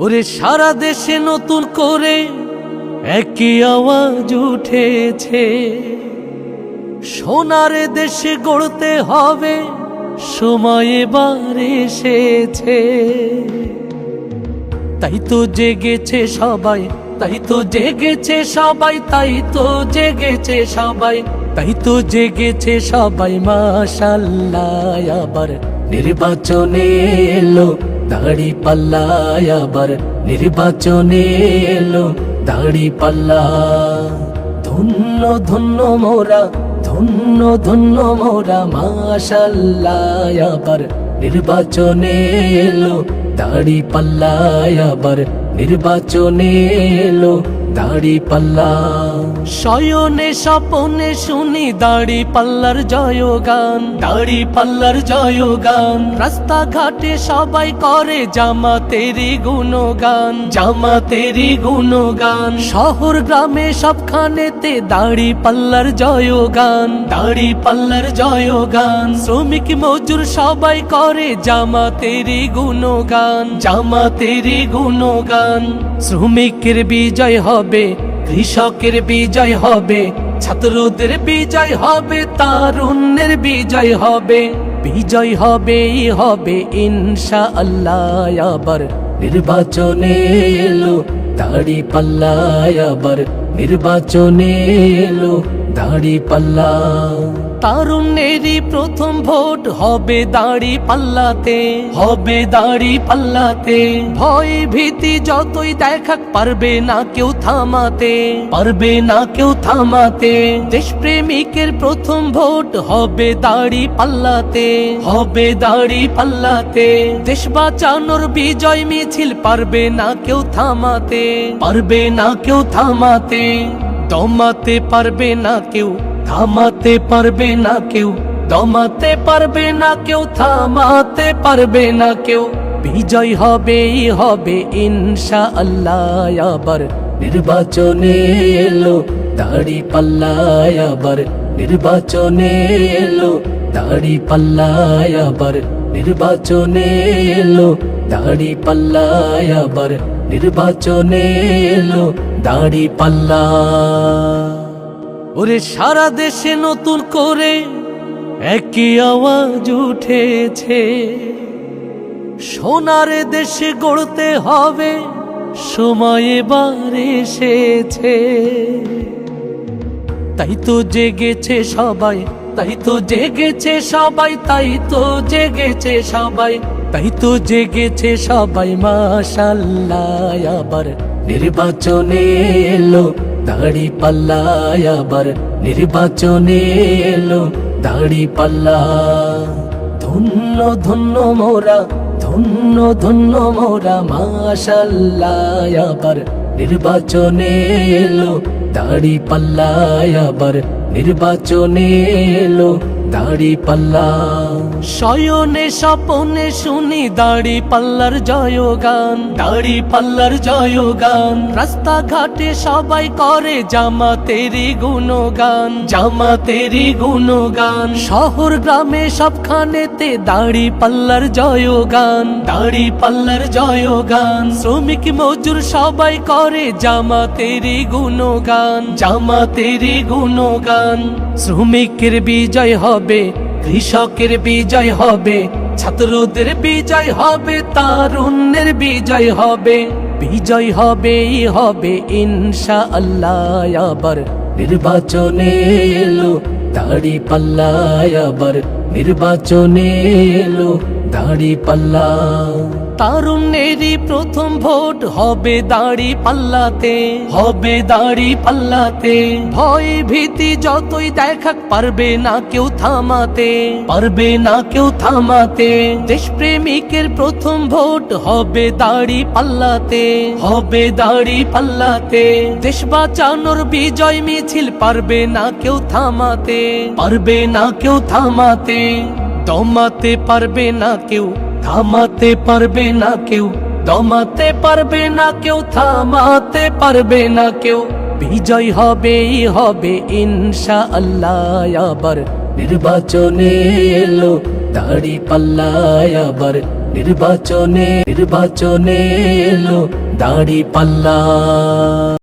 ওরে সারা দেশে নতুন করে একই আওয়াজ উঠেছে, সোনার দেশে গড়তে হবে, সময় এবার এসেছে। তাই তো জেগেছে সবাই, তাই তো জেগেছে সবাই, তাই তো জেগেছে সবাই, তাই তো জেগেছে সবাই। মাশাআল্লাহ, আবার নির্বাচনে এলো দাড়িপাল্লা, আবার নির্বাচনে এলো দাড়িপাল্লা। ধন্য ধন্য মোরা, ধন্য ধন্য মোরা, মাশাআল্লাহ, আবার নির্বাচনে এলো দাড়িপাল্লা, আবার নির্বাচনে এলো দাড়িপাল্লা। শয়নে স্বপনে শুনি দাড়িপাল্লার জয়গান, দাড়িপাল্লার জয়গান। রাস্তাঘাটে সবাই করে জামাতেরই গুণগান, জামাতেরই গুণগান। শহর গ্রামে সবখানেতে দাড়িপাল্লার জয়গান, দাড়িপাল্লার জয়গান। শ্রমিক মজুর সবাই করে জামাতেরই গুণগান, জামাতেরই গুণগান। শ্রমিকের বিজয় হবে, কৃষকের বিজয় হবে, ছাত্রদের বিজয় হবে, তারুণ্যের বিজয় হবে, বিজয় হবেই হবে ইনশাআল্লাহ। আবার নির্বাচনে এলো দাড়িপাল্লা, আবার নির্বাচনে এলো দাড়িপাল্লা। তারুণ্যেরই প্রথম ভোট হবে দাড়িপাল্লাতে, হবে দাড়িপাল্লাতে। ভয় ভীতি যতই দেখাক পারবে না কেউ থামাতে, পারবে না কেউ থামাতে। দেশপ্রেমিকের প্রথম ভোট হবে দাড়িপাল্লাতে, হবে দাড়িপাল্লাতে। দেশ বাঁচানোর বিজয় মিছিল পারবে না কেউ থামাতে, পারবে না কেউ থামাতে। দমাতে পারবে না কেউ, থামাতে পারবে না কেউ, দমাতে পারবে না কেউ, থামাতে পারবে না কেউ। বিজয় হবেই হবে ইনশাআল্লাহ। আবার নির্বাচনে এলো দাড়িপাল্লা, আবার নির্বাচনে এলো দাড়িপাল্লা, আবার নির্বাচনে এলো দাড়িপাল্লা, আবার নির্বাচনে এলো দাড়িপাল্লা। ওরে সারা দেশে নতুন করে একই আওয়াজ উঠেছে, সোনার দেশে গড়তে হবে, সময় এবার এসেছে। তাই তো জেগেছে সবাই, তাই তো জেগেছে সবাই, তাই তো জেগেছে সবাই, তাই তো জেগেছে সবাই। মাশাআল্লাহ, আবার নির্বাচনে এলো দাড়িপাল্লা, আবার নির্বাচনে এলো দাড়িপাল্লা। ধন্য ধন্য মোরা, ধন্য ধন্য মোরা, মাশাআল্লাহ, আবার নির্বাচনে এলো দাড়িপাল্লা, আবার নির্বাচনে এলো দাড়িপাল্লা। শয়নে স্বপনে শুনি দাড়িপাল্লার জয়গান, দাড়িপাল্লার জয়গান। রাস্তাঘাটে সবাই করে জামাতেরই গুণগান, জামাতেরই গুণগান। শহর গ্রামে সবখানেতে দাড়িপাল্লার জয়গান, দাড়িপাল্লার জয়গান। শ্রমিক মজুর সবাই করে জামাতেরই গুণগান, জামাতেরই গুণগান। শ্রমিকের বিজয় হবে, কৃষকের বিজয় হবে, ছাত্রদের বিজয় হবে, তারুণ্যের বিজয় হবে, বিজয় হবেই হবে ইনশাআল্লাহ। আবার নির্বাচনে এলো দাড়িপাল্লা, আবার নির্বাচনে এলো দাড়িপাল্লা। তারুণ্যেরই প্রথম ভোট হবে দাড়িপাল্লাতে, হবে দাড়িপাল্লাতে। ভয় ভীতি যতই দেখাক পারবে না কেউ থামাতে, পারবে না কেউ থামাতে। দেশপ্রেমিকের প্রথম ভোট হবে দাড়িপাল্লাতে, হবে দাড়িপাল্লাতে। দেশ বাঁচানোর বিজয় মিছিল পারবে না কেউ থামাতে, পারবে না কেউ থামাতে। দমাতে পারবে না কেউ, থামাতে পারবে না কেউ, দমাতে পারবে না কেউ, থামাতে পারবে না কেউ। বিজয় হবেই হবে ইনশাআল্লাহ। আবার নির্বাচনে এলো দাড়িপাল্লা, আবার নির্বাচনে এলো দাঁড়িপাল্লা।